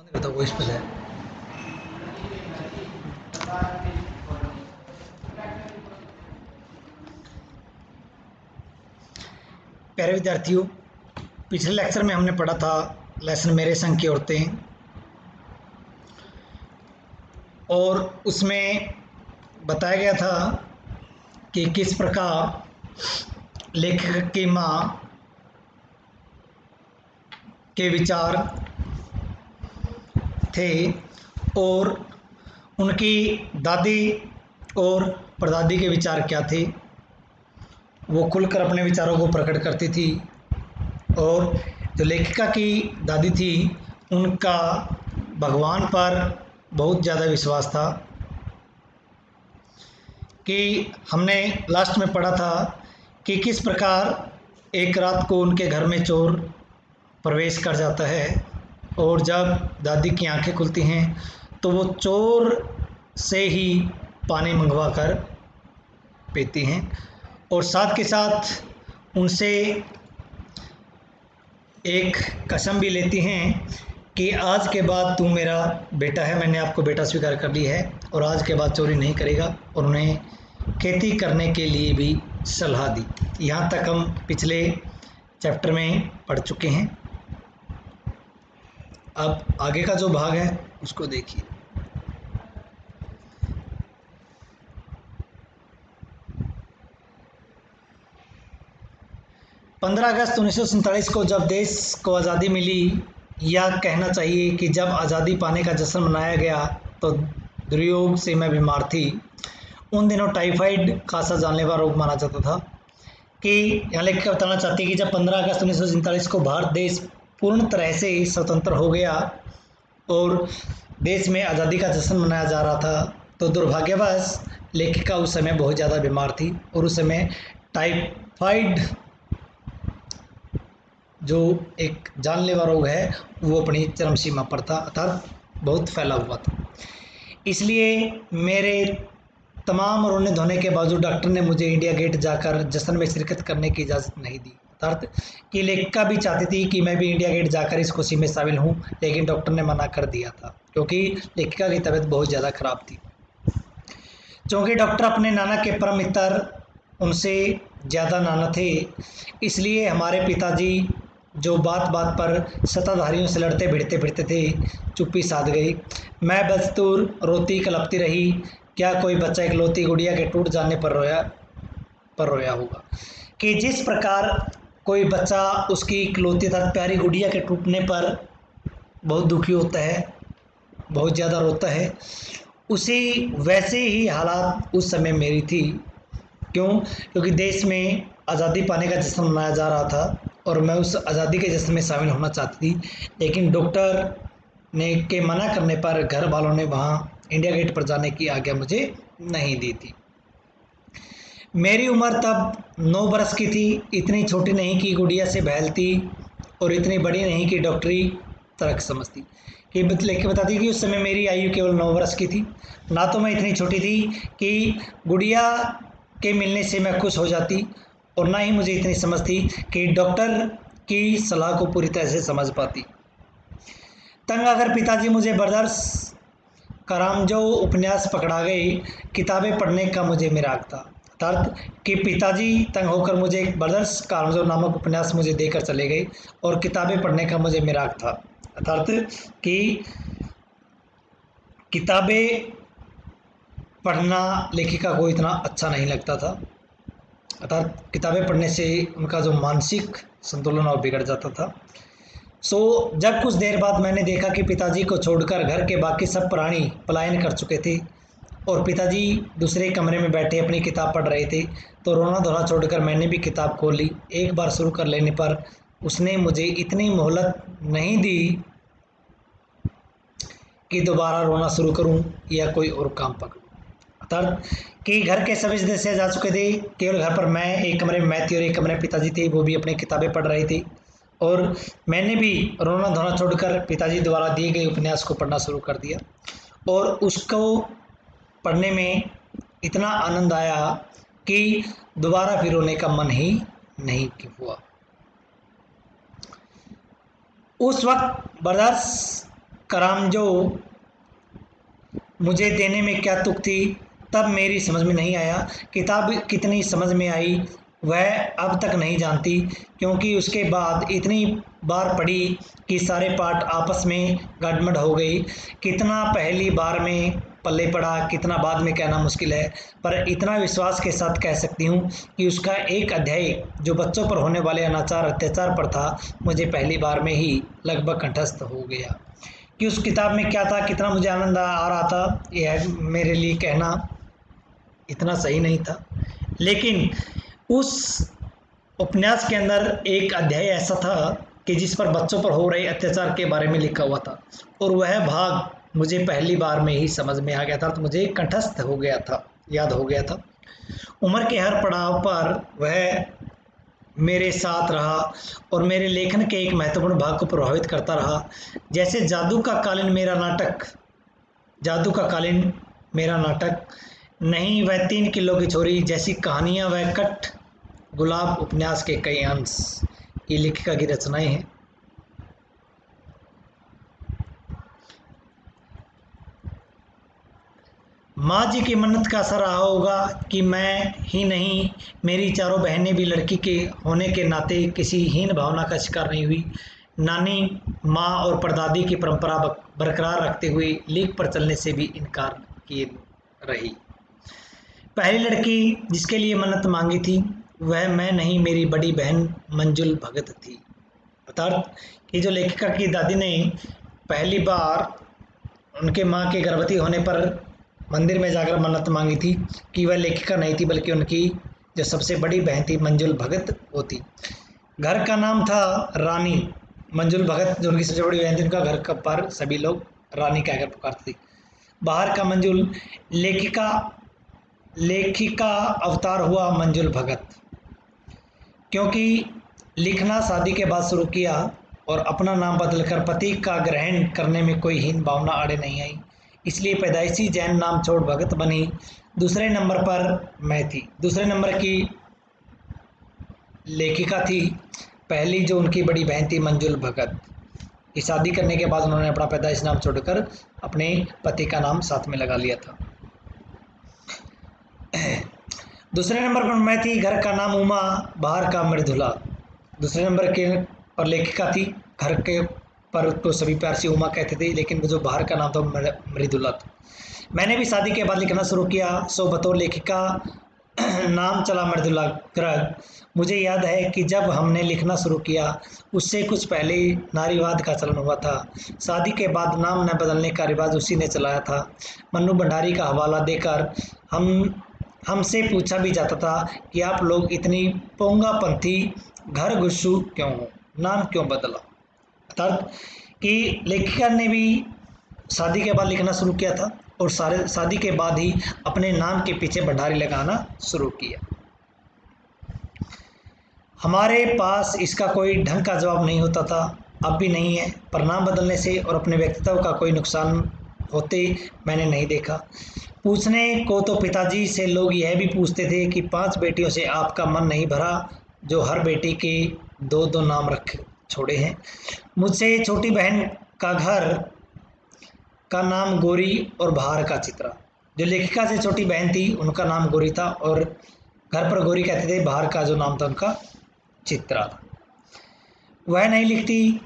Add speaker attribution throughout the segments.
Speaker 1: बताओ वो इस पर है। प्यारे विद्यार्थियों, पिछले लेक्चर में हमने पढ़ा था लेसन मेरे संग की औरतें, और उसमें बताया गया था कि किस प्रकार लेखक की माँ के विचार थे और उनकी दादी और परदादी के विचार क्या थे। वो खुलकर अपने विचारों को प्रकट करती थी, और जो लेखिका की दादी थी उनका भगवान पर बहुत ज़्यादा विश्वास था। कि हमने लास्ट में पढ़ा था कि किस प्रकार एक रात को उनके घर में चोर प्रवेश कर जाता है, और जब दादी की आंखें खुलती हैं तो वो चोर से ही पानी मंगवा कर पीती हैं, और साथ के साथ उनसे एक कसम भी लेती हैं कि आज के बाद तू मेरा बेटा है, मैंने आपको बेटा स्वीकार कर लिया है और आज के बाद चोरी नहीं करेगा, और उन्हें खेती करने के लिए भी सलाह दी। यहाँ तक हम पिछले चैप्टर में पढ़ चुके हैं। अब आगे का जो भाग है उसको देखिए। पंद्रह अगस्त 1947 को जब देश को आज़ादी मिली, या कहना चाहिए कि जब आज़ादी पाने का जश्न मनाया गया, तो दुर्योग से मैं बीमार थी। उन दिनों टाइफाइड खासा जानलेवा रोग माना जाता था। कि यहाँ लेखिका बताना चाहती है कि जब 15 अगस्त 1947 को भारत देश पूर्ण तरह से स्वतंत्र हो गया और देश में आज़ादी का जश्न मनाया जा रहा था, तो दुर्भाग्यवश लेखिका उस समय बहुत ज़्यादा बीमार थी, और उस समय टाइफाइड जो एक जानलेवा रोग है वो अपनी चरम सीमा पर था, अर्थात बहुत फैला हुआ था। इसलिए मेरे तमाम रोने धोने के बावजूद डॉक्टर ने मुझे इंडिया गेट जाकर जश्न में शिरकत करने की इजाज़त नहीं दी। अर्थात कि लेखिका भी चाहती थी कि मैं भी इंडिया गेट जाकर इस खुशी में शामिल हूँ, लेकिन डॉक्टर ने मना कर दिया था क्योंकि लेखिका की तबीयत बहुत ज़्यादा खराब थी। चूँकि डॉक्टर अपने नाना के परम मित्र, उनसे ज़्यादा नाना थे, इसलिए हमारे पिताजी जो बात बात पर सत्ताधारियों से लड़ते भिड़ते फिरते थे, चुप्पी साध गई। मैं बदस्तूर रोती कलपती रही। क्या कोई बच्चा इकलौती गुड़िया के टूट जाने पर रोया होगा। कि जिस प्रकार कोई बच्चा उसकी इकलौती तक प्यारी गुड़िया के टूटने पर बहुत दुखी होता है, बहुत ज़्यादा रोता है, उसी वैसे ही हालात उस समय मेरी थी। क्यों? क्योंकि देश में आज़ादी पाने का जश्न मनाया जा रहा था और मैं उस आज़ादी के जश्न में शामिल होना चाहती थी, लेकिन डॉक्टर ने के मना करने पर घर वालों ने वहाँ इंडिया गेट पर जाने की आज्ञा मुझे नहीं दी थी। मेरी उम्र तब 9 बरस की थी, इतनी छोटी नहीं कि गुड़िया से बहलती और इतनी बड़ी नहीं कि डॉक्टरी तर्क समझती। कि लेके बताती कि उस समय मेरी आयु केवल 9 बरस की थी। ना तो मैं इतनी छोटी थी कि गुड़िया के मिलने से मैं खुश हो जाती, और ना ही मुझे इतनी समझ थी कि डॉक्टर की सलाह को पूरी तरह से समझ पाती। तंग अगर पिताजी मुझे बर्दाश्त करामजो उपन्यास पकड़ा गए, किताबें पढ़ने का मुझे मिराग था। अर्थात कि पिताजी तंग होकर मुझे एक बर्दाश्त कामजो नामक उपन्यास मुझे देकर चले गए और किताबें पढ़ने का मुझे मिराग था। अर्थात कि किताबें पढ़ना लेखिका को इतना अच्छा नहीं लगता था। अर्थात किताबें पढ़ने से उनका जो मानसिक संतुलन और बिगड़ जाता था। जब कुछ देर बाद मैंने देखा कि पिताजी को छोड़कर घर के बाकी सब प्राणी पलायन कर चुके थे और पिताजी दूसरे कमरे में बैठे अपनी किताब पढ़ रहे थे, तो रोना धोना छोड़कर मैंने भी किताब खोल ली। एक बार शुरू कर लेने पर उसने मुझे इतनी मोहलत नहीं दी कि दोबारा रोना शुरू करूं या कोई और काम पकड़ूं। अर्थात कि घर के सभी सदस्य जा चुके थे, केवल घर पर मैं एक कमरे में मैं थी और एक कमरे में पिताजी थे, वो भी अपनी किताबें पढ़ रहे थे, और मैंने भी रोना धोना छोड़कर पिताजी द्वारा दिए गए उपन्यास को पढ़ना शुरू कर दिया, और उसको पढ़ने में इतना आनंद आया कि दोबारा फिर रोने का मन ही नहीं हुआ। उस वक्त बर्दाश्त करामजो मुझे देने में क्या तुक थी, तब मेरी समझ में नहीं आया। किताब कितनी समझ में आई वह अब तक नहीं जानती, क्योंकि उसके बाद इतनी बार पढ़ी कि सारे पाठ आपस में गड़बड़ हो गई। कितना पहली बार में पल्ले पड़ा, कितना बाद में कहना मुश्किल है, पर इतना विश्वास के साथ कह सकती हूँ कि उसका एक अध्याय जो बच्चों पर होने वाले अनाचार अत्याचार पर था, मुझे पहली बार में ही लगभग कंठस्थ हो गया। कि उस किताब में क्या था, कितना मुझे आनंद आ रहा था, यह मेरे लिए कहना इतना सही नहीं था। लेकिन उस उपन्यास के अंदर एक अध्याय ऐसा था कि जिस पर बच्चों पर हो रहे अत्याचार के बारे में लिखा हुआ था, और वह भाग मुझे पहली बार में ही समझ में आ गया था, तो मुझे कंठस्थ हो गया था, याद हो गया था। उम्र के हर पड़ाव पर वह मेरे साथ रहा और मेरे लेखन के एक महत्वपूर्ण भाग को प्रभावित करता रहा। जैसे जादू का कालीन मेरा नाटक नहीं, वह 3 किलो की छोरी जैसी कहानियाँ, वह कट गुलाब उपन्यास के कई अंश, ये लेखिका की रचनाएं हैं। माँ जी की मन्नत का असर रहा होगा कि मैं ही नहीं, मेरी चारों बहनें भी लड़की के होने के नाते किसी हीन भावना का शिकार नहीं हुई। नानी, माँ और परदादी की परंपरा बरकरार रखते हुए लीक पर चलने से भी इनकार किए रही। पहली लड़की जिसके लिए मन्नत मांगी थी वह मैं नहीं, मेरी बड़ी बहन मंजुल भगत थी। अर्थात कि जो लेखिका की दादी ने पहली बार उनके माँ के गर्भवती होने पर मंदिर में जाकर मन्नत मांगी थी कि वह लेखिका नहीं थी, बल्कि उनकी जो सबसे बड़ी बहन थी मंजुल भगत वो थी। घर का नाम था रानी। मंजुल भगत जो उनकी सबसे बड़ी बहन थी, उनका घर का पर सभी लोग रानी कहकर पुकारते थे। बाहर का मंजुल, लेखिका अवतार हुआ मंजुल भगत। क्योंकि लिखना शादी के बाद शुरू किया और अपना नाम बदलकर पति का ग्रहण करने में कोई हीन भावना आड़े नहीं आई, इसलिए पैदाइशी जैन नाम छोड़ भगत बनी। दूसरे नंबर पर मैं थी, दूसरे नंबर की लेखिका थी पहली जो उनकी बड़ी बहन थी मंजुल भगत, कि शादी करने के बाद उन्होंने अपना पैदाइश नाम छोड़कर अपने पति का नाम साथ में लगा लिया था। दूसरे नंबर पर मैं थी, घर का नाम उमा, बाहर का मृदुला। दूसरे नंबर के पर लेखिका थी, घर के पर तो सभी प्यार से उमा कहते थे, लेकिन जो बाहर का नाम था मृदुला था। मैंने भी शादी के बाद लिखना शुरू किया, सो बतौर लेखिका नाम चला मृदुला गर्ग। मुझे याद है कि जब हमने लिखना शुरू किया उससे कुछ पहले नारीवाद का चलन हुआ था। शादी के बाद नाम न बदलने का रिवाज उसी ने चलाया था। मन्नू भंडारी का हवाला देकर हमसे पूछा भी जाता था कि आप लोग इतनी पोंगापंथी घर घुस्सू क्यों हो, नाम क्यों बदला। अर्थात कि लेखिका ने भी शादी के बाद लिखना शुरू किया था और शादी के बाद ही अपने नाम के पीछे भंडारी लगाना शुरू किया। हमारे पास इसका कोई ढंग का जवाब नहीं होता था, अब भी नहीं है, पर नाम बदलने से और अपने व्यक्तित्व का कोई नुकसान होते मैंने नहीं देखा। पूछने को तो पिताजी से लोग यह भी पूछते थे कि 5 बेटियों से आपका मन नहीं भरा, जो हर बेटी के 2-2 नाम रख छोड़े हैं। मुझसे छोटी बहन का घर का नाम गोरी और बाहर का चित्रा। जो लेखिका से छोटी बहन थी उनका नाम गोरी था और घर पर गोरी कहते थे, बाहर का जो नाम था उनका चित्रा था। वह नहीं लिखती,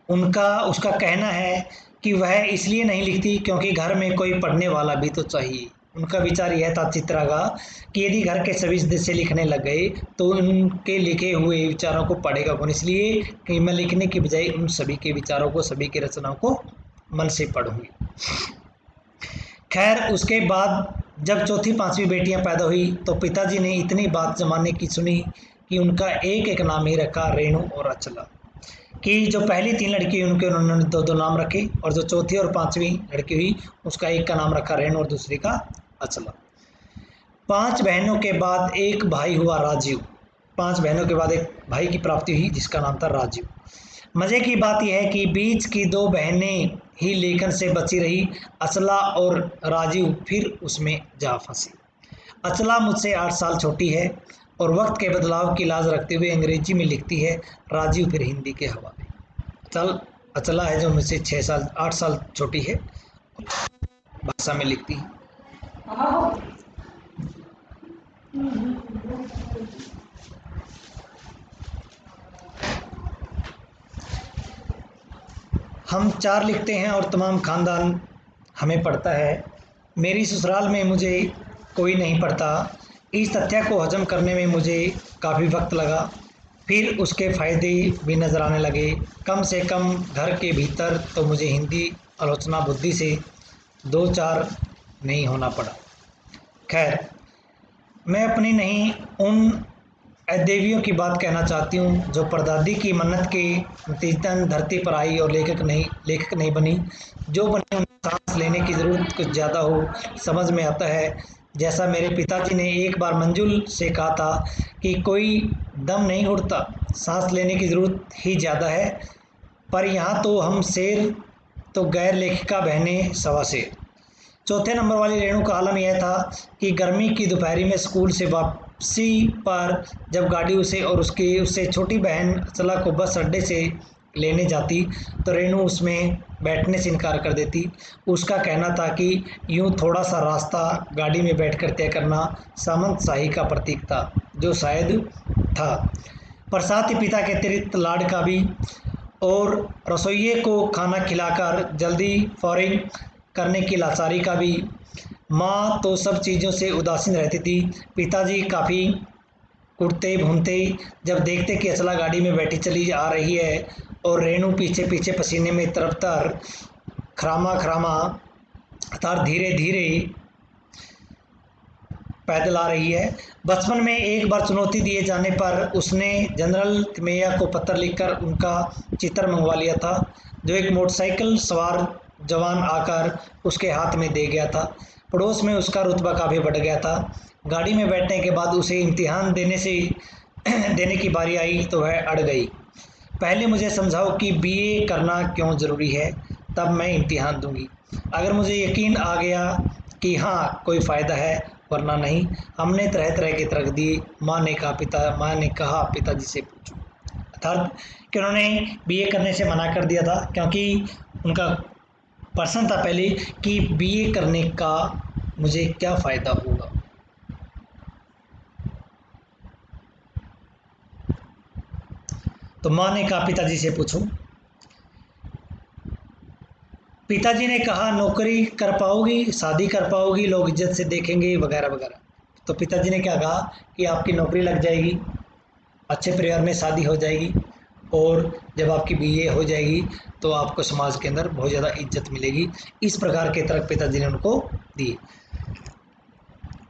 Speaker 1: उसका कहना है कि वह इसलिए नहीं लिखती क्योंकि घर में कोई पढ़ने वाला भी तो चाहिए। उनका विचार यह था चित्रा का कि यदि घर के सभी सदस्य लिखने लग गए तो उनके लिखे हुए विचारों को पढ़ेगा कौन, इसलिए कि मैं लिखने की बजाय उन सभी के विचारों को, सभी की रचनाओं को मन से पढ़ूंगी। खैर उसके बाद जब चौथी 5वीं बेटियां पैदा हुई तो पिताजी ने इतनी बात जमाने की सुनी कि उनका एक नाम ही रखा, रेणु और अचला। कि जो पहली 3 लड़की हुई उन्होंने 2-2 नाम रखे और जो चौथी और 5वीं लड़की हुई उसका एक का नाम रखा रेणु और दूसरी का अचला। 5 बहनों के बाद एक भाई हुआ राजीव। 5 बहनों के बाद एक भाई की प्राप्ति हुई जिसका नाम था राजीव। मज़े की बात यह है कि बीच की 2 बहनें ही लेखन से बची रही, अचला और राजीव फिर उसमें जा फंसी। अचला मुझसे 8 साल छोटी है और वक्त के बदलाव की लाज रखते हुए अंग्रेजी में लिखती है, राजीव फिर हिंदी के हवाले। चल अचला है जो मुझसे 6 साल 8 साल छोटी है, भाषा में लिखती है। हम 4 लिखते हैं और तमाम खानदान हमें पढ़ता है। मेरी ससुराल में मुझे कोई नहीं पढ़ता। इस तथ्य को हजम करने में मुझे काफ़ी वक्त लगा। फिर उसके फ़ायदे भी नज़र आने लगे। कम से कम घर के भीतर तो मुझे हिंदी आलोचना बुद्धि से 2-4 नहीं होना पड़ा। खैर, मैं अपनी नहीं उन देवियों की बात कहना चाहती हूँ जो परदादी की मन्नत के नतीजतन धरती पर आई और लेखक नहीं बनी। जो बनी उन्हें सांस लेने की ज़रूरत कुछ ज़्यादा हो, समझ में आता है। जैसा मेरे पिताजी ने एक बार मंजुल से कहा था कि कोई दम नहीं उड़ता, सांस लेने की ज़रूरत ही ज़्यादा है। पर यहाँ तो हम शेर तो गैर लेखिका बहनें सवा शेर। चौथे नंबर वाली रेणु का आलम यह था कि गर्मी की दोपहरी में स्कूल से वापसी पर जब गाड़ी उसे और उससे छोटी बहन अचला को बस अड्डे से लेने जाती तो रेणु उसमें बैठने से इनकार कर देती। उसका कहना था कि यूं थोड़ा सा रास्ता गाड़ी में बैठकर तय करना सामंतशाही का प्रतीक था, जो शायद था, पर साथ ही पिता के अतिरिक्त लाड का भी, और रसोइये को खाना खिलाकर जल्दी फौरिंग करने की लाचारी का भी। माँ तो सब चीज़ों से उदासीन रहती थी। पिताजी काफ़ी कुटते भूनते जब देखते कि अचला गाड़ी में बैठी चली आ रही है और रेणु पीछे पीछे पसीने में तरबतर खरामा तार धीरे धीरे पैदल आ रही है। बचपन में एक बार चुनौती दिए जाने पर उसने जनरल तिमैया को पत्र लिखकर उनका चित्र मंगवा लिया था, जो एक मोटरसाइकिल सवार जवान आकर उसके हाथ में दे गया था। पड़ोस में उसका रुतबा काफ़ी बढ़ गया था। गाड़ी में बैठने के बाद उसे इम्तिहान देने की बारी आई तो वह अड़ गई। पहले मुझे समझाओ कि बीए करना क्यों ज़रूरी है, तब मैं इम्तिहान दूंगी। अगर मुझे यकीन आ गया कि हाँ कोई फ़ायदा है, वरना नहीं। हमने तरह तरह के तर्क दिए। माँ ने कहा पिताजी से पूछो। अर्थात कि उन्होंने बीए करने से मना कर दिया था, क्योंकि उनका प्रश्न था पहले कि बीए करने का मुझे क्या फ़ायदा होगा। तो माँ ने कहा पिताजी से पूछो। पिताजी ने कहा नौकरी कर पाओगी, शादी कर पाओगी, लोग इज्जत से देखेंगे, वगैरह वगैरह। तो पिताजी ने क्या कहा कि आपकी नौकरी लग जाएगी, अच्छे परिवार में शादी हो जाएगी, और जब आपकी बीए हो जाएगी तो आपको समाज के अंदर बहुत ज़्यादा इज्जत मिलेगी। इस प्रकार के तर्क पिताजी ने उनको दिए।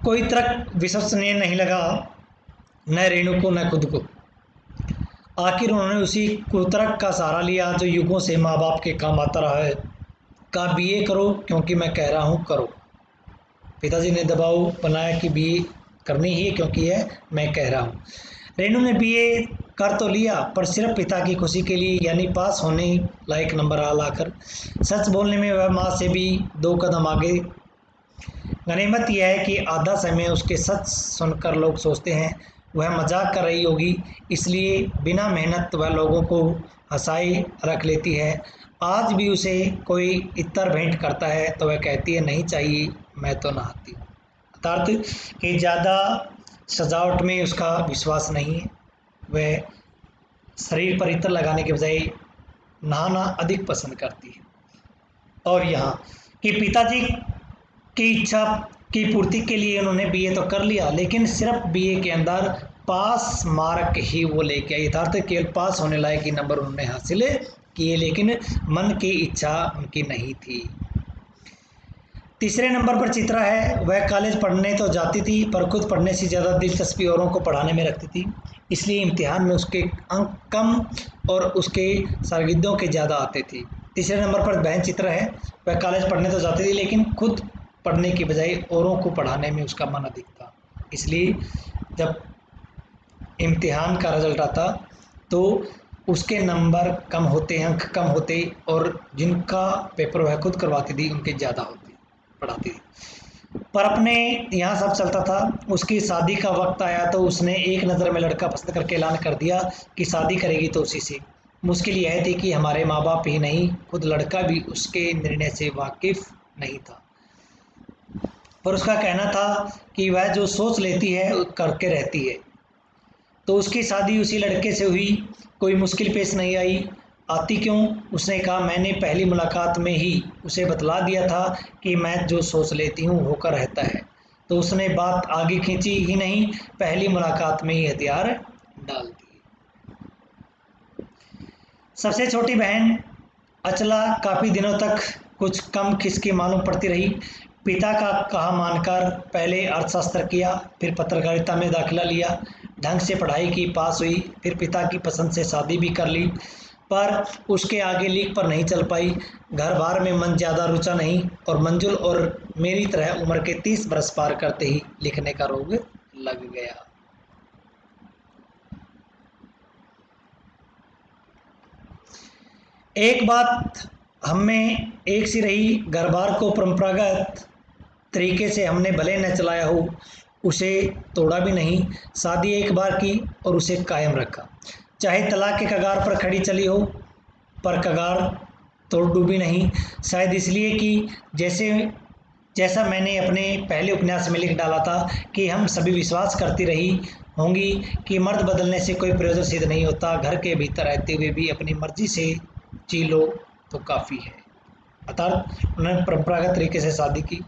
Speaker 1: कोई तर्क विश्वसनीय नहीं लगा, न रेणु को न खुद को। आखिर उन्होंने उसी कुतर्क का सहारा लिया जो युगों से माँ बाप के काम आता रहा है। कहा बीए करो क्योंकि मैं कह रहा हूँ करो। पिताजी ने दबाव बनाया कि बीए करनी ही है क्योंकि है मैं कह रहा हूँ। रेणु ने बीए कर तो लिया, पर सिर्फ पिता की खुशी के लिए, यानी पास होने लायक नंबर लाकर। सच बोलने में वह माँ से भी 2 कदम आगे। गनीमत यह है कि आधा समय उसके सच सुनकर लोग सोचते हैं वह मजाक कर रही होगी, इसलिए बिना मेहनत वह लोगों को हंसाए रख लेती है। आज भी उसे कोई इत्तर भेंट करता है तो वह कहती है नहीं चाहिए, मैं तो नहाती हूँ। अर्थात कि ज़्यादा सजावट में उसका विश्वास नहीं है। वह शरीर पर इत्र लगाने के बजाय नहाना अधिक पसंद करती है। और यहाँ कि पिताजी की इच्छा की पूर्ति के लिए उन्होंने बीए तो कर लिया, लेकिन सिर्फ बीए के अंदर पास मार्क ही वो लेके आई। यथार्थ केवल पास होने लायक ही नंबर उन्होंने हासिल किए, लेकिन मन की इच्छा उनकी नहीं थी। तीसरे नंबर पर चित्रा है। वह कॉलेज पढ़ने तो जाती थी, पर खुद पढ़ने से ज़्यादा दिलचस्पी औरों को पढ़ाने में रखती थी, इसलिए इम्तिहान में उसके अंक कम और उसके शागिर्दों के ज़्यादा आते थे। तीसरे नंबर पर बहन चित्रा है। वह कॉलेज पढ़ने तो जाती थी, लेकिन खुद पढ़ने की बजाय औरों को पढ़ाने में उसका मन अधिक था, इसलिए जब इम्तिहान का रिजल्ट आता तो उसके नंबर कम होते, अंक कम होते, और जिनका पेपर वह खुद करवाती थी उनके ज़्यादा होते पढ़ाती थी। पर अपने यहाँ सब चलता था। उसकी शादी का वक्त आया तो उसने एक नज़र में लड़का पसंद करके ऐलान कर दिया कि शादी करेगी तो उसी से। मुश्किल यह थी कि हमारे माँ बाप ही नहीं, खुद लड़का भी उसके निर्णय से वाकिफ नहीं था। पर उसका कहना था कि वह जो सोच लेती है वो करके रहती है। तो उसकी शादी उसी लड़के से हुई, कोई मुश्किल पेश नहीं आई। आती क्यों? उसने कहा, मैंने पहली मुलाकात में ही उसे बतला दिया था कि मैं जो सोच लेती हूँ होकर रहता है। तो उसने बात आगे खींची ही नहीं, पहली मुलाकात में ही हथियार डाल दिए। सबसे छोटी बहन अचला काफ़ी दिनों तक कुछ कम खिसकी मालूम पड़ती रही। पिता का कहा मानकर पहले अर्थशास्त्र किया, फिर पत्रकारिता में दाखिला लिया, ढंग से पढ़ाई की, पास हुई, फिर पिता की पसंद से शादी भी कर ली, पर उसके आगे लीक पर नहीं चल पाई। घर बार में मन ज़्यादा रुचा नहीं और मंजुल और मेरी तरह उम्र के 30 बरस पार करते ही लिखने का रोग लग गया। एक बात हम में एक सी रही, घर बार को परंपरागत तरीके से हमने भले न चलाया हो, उसे तोड़ा भी नहीं। शादी एक बार की और उसे कायम रखा, चाहे तलाक के कगार पर खड़ी चली हो, पर कगार तोड़ डूबी नहीं। शायद इसलिए कि जैसा मैंने अपने पहले उपन्यास में लिख डाला था कि हम सभी विश्वास करती रही होंगी कि मर्द बदलने से कोई प्रयोजन सिद्ध नहीं होता, घर के भीतर रहते हुए भी अपनी मर्जी से जी लो तो काफ़ी है। अर्थात उन्होंने परंपरागत तरीके से शादी की,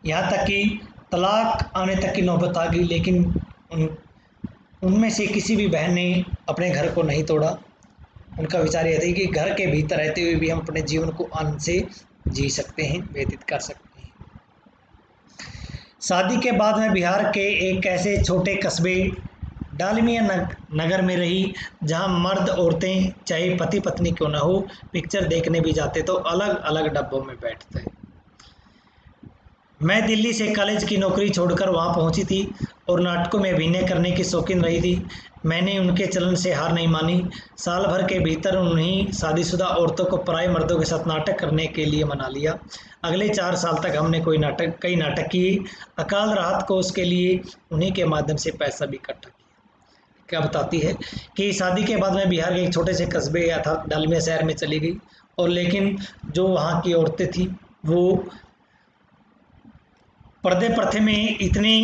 Speaker 1: यहाँ तक कि तलाक आने तक की नौबत आ गई, लेकिन उनमें से किसी भी बहन ने अपने घर को नहीं तोड़ा। उनका विचार यह था कि घर के भीतर रहते हुए भी हम अपने जीवन को आनंद से जी सकते हैं, व्यतीत कर सकते हैं। शादी के बाद मैं बिहार के एक ऐसे छोटे कस्बे डालमिया नगर में रही, जहां मर्द औरतें चाहे पति पत्नी क्यों न हो, पिक्चर देखने भी जाते तो अलग अलग डब्बों में बैठते। मैं दिल्ली से कॉलेज की नौकरी छोड़कर वहां पहुंची थी और नाटकों में अभिनय करने की शौकीन रही थी। मैंने उनके चलन से हार नहीं मानी। साल भर के भीतर उन्हीं शादीशुदा औरतों को पराए मर्दों के साथ नाटक करने के लिए मना लिया। अगले 4 साल तक हमने कई नाटक किए। अकाल राहत को उसके लिए उन्हीं के माध्यम से पैसा भी इकट्ठा किया। क्या बताती है कि शादी के बाद मैं बिहार के एक छोटे से कस्बे अर्थात डालमिया शहर में चली गई, और लेकिन जो वहाँ की औरतें थी वो पर्दे प्रथे में इतनी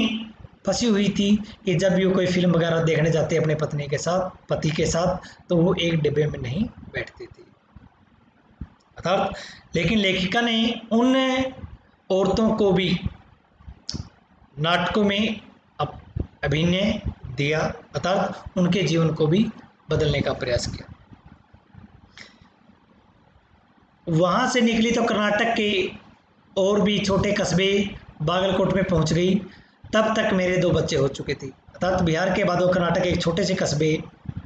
Speaker 1: फंसी हुई थी कि जब भी वो कोई फिल्म वगैरह देखने जाते अपने पति के साथ, तो वो एक डिब्बे में नहीं बैठती थी। अर्थात लेकिन लेखिका ने उन औरतों को भी नाटकों में अभिनय दिया, अर्थात उनके जीवन को भी बदलने का प्रयास किया। वहाँ से निकली तो कर्नाटक के और भी छोटे कस्बे बागलकोट में पहुँच गई। तब तक मेरे 2 बच्चे हो चुके थे। अर्थात बिहार के बाद वो कर्नाटक के एक छोटे से कस्बे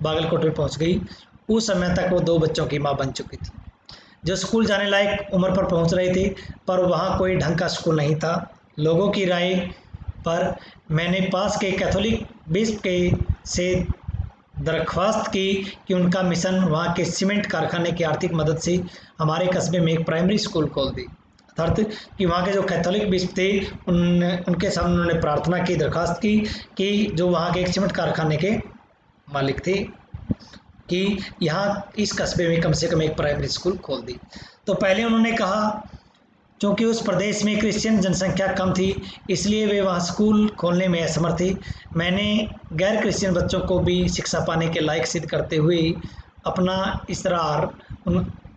Speaker 1: बागलकोट में पहुँच गई। उस समय तक वो 2 बच्चों की माँ बन चुकी थी, जो स्कूल जाने लायक उम्र पर पहुँच रहे थे, पर वहाँ कोई ढंग का स्कूल नहीं था। लोगों की राय पर मैंने पास के कैथोलिक बिशप से दरख्वास्त की कि उनका मिशन वहाँ के सीमेंट कारखाने की आर्थिक मदद से हमारे कस्बे में एक प्राइमरी स्कूल खोल दी। अर्थात कि वहाँ के जो कैथोलिक बिशप थे उनके सामने उन्होंने प्रार्थना की, दरख्वास्त की कि जो वहाँ के एक सीमेंट कारखाने के मालिक थे कि यहाँ इस कस्बे में कम से कम एक प्राइमरी स्कूल खोल दी। तो पहले उन्होंने कहा क्योंकि उस प्रदेश में क्रिश्चियन जनसंख्या कम थी, इसलिए वे वहाँ स्कूल खोलने में असमर्थ थे। मैंने गैर क्रिश्चियन बच्चों को भी शिक्षा पाने के लायक सिद्ध करते हुए अपना इसरार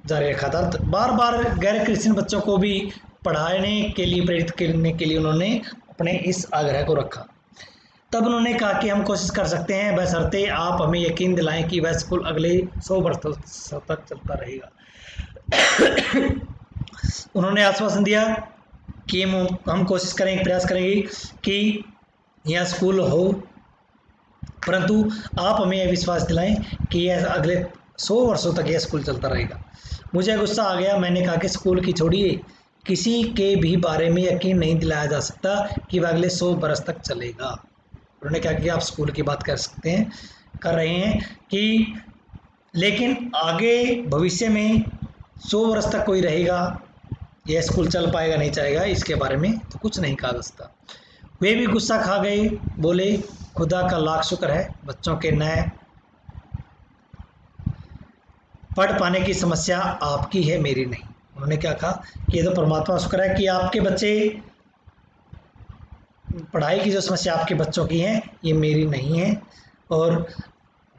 Speaker 1: जारी रखा था। बार बार गैर क्रिश्चियन बच्चों को भी पढ़ाने के लिए प्रेरित करने के लिए उन्होंने अपने इस आग्रह को रखा। तब उन्होंने कहा कि हम कोशिश कर सकते हैं, बशर्ते आप हमें यकीन दिलाएं कि वह स्कूल अगले 100 वर्षों तक चलता रहेगा। उन्होंने आश्वासन दिया कि हम कोशिश करेंगे, प्रयास करेंगे कि यह स्कूल हो, परंतु आप हमें यह विश्वास दिलाएं कि यह अगले 100 वर्षों तक यह स्कूल चलता रहेगा। मुझे गुस्सा आ गया। मैंने कहा कि स्कूल की छोड़िए, किसी के भी बारे में यकीन नहीं दिलाया जा सकता कि वह अगले 100 बरस तक चलेगा। उन्होंने कहा कि आप स्कूल की बात कर रहे हैं कि लेकिन आगे भविष्य में 100 वर्ष तक कोई रहेगा, यह स्कूल चल पाएगा नहीं चाहेगा, इसके बारे में तो कुछ नहीं कहा जा सकता। वे भी गुस्सा खा गए, बोले खुदा का लाख शुक्र है बच्चों के नए पढ़ पाने की समस्या आपकी है, मेरी नहीं। उन्होंने क्या कहा कि ये तो परमात्मा शुक्र है कि आपके बच्चे, पढ़ाई की जो समस्या आपके बच्चों की है ये मेरी नहीं है। और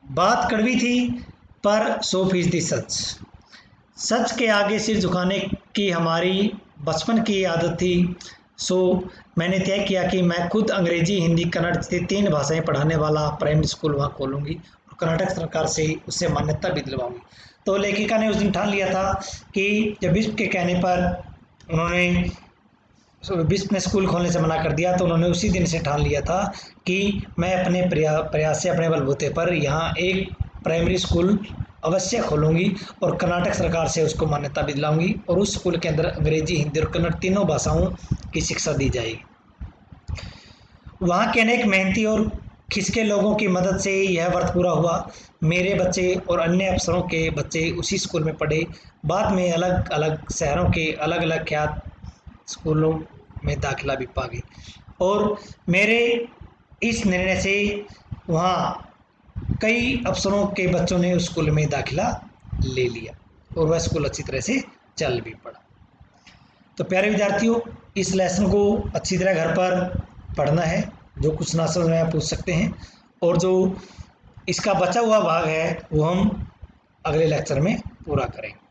Speaker 1: बात कड़वी थी पर 100% सच। सच के आगे सिर झुकाने की हमारी बचपन की आदत थी। सो मैंने तय किया कि मैं खुद अंग्रेजी, हिंदी, कन्नड़ से 3 भाषाएं पढ़ाने वाला प्राइमरी स्कूल वहाँ खोलूँगी और कर्नाटक सरकार से उससे मान्यता भी दिलवाऊंगी। तो लेखिका ने उस दिन ठान लिया था कि जब विश्व के कहने पर उन्होंने विश्व में स्कूल खोलने से मना कर दिया, तो उन्होंने उसी दिन से ठान लिया था कि मैं अपने प्रयास से, अपने बलबूते पर यहाँ एक प्राइमरी स्कूल अवश्य खोलूँगी और कर्नाटक सरकार से उसको मान्यता भी दिलाऊंगी और उस स्कूल के अंदर अंग्रेजी, हिंदी और कन्नड़ तीनों भाषाओं की शिक्षा दी जाएगी। वहाँ के अनेक मेहनती और खिसके लोगों की मदद से यह व्रत पूरा हुआ। मेरे बच्चे और अन्य अफसरों के बच्चे उसी स्कूल में पढ़े। बाद में अलग अलग शहरों के अलग अलग ख्यात स्कूलों में दाखिला भी पा गई और मेरे इस निर्णय से वहाँ कई अफसरों के बच्चों ने उस स्कूल में दाखिला ले लिया और वह स्कूल अच्छी तरह से चल भी पड़ा। तो प्यारे विद्यार्थियों, इस लेसन को अच्छी तरह घर पर पढ़ना है। जो कुछ ना समझ में आप पूछ सकते हैं और जो इसका बचा हुआ भाग है वो हम अगले लेक्चर में पूरा करेंगे।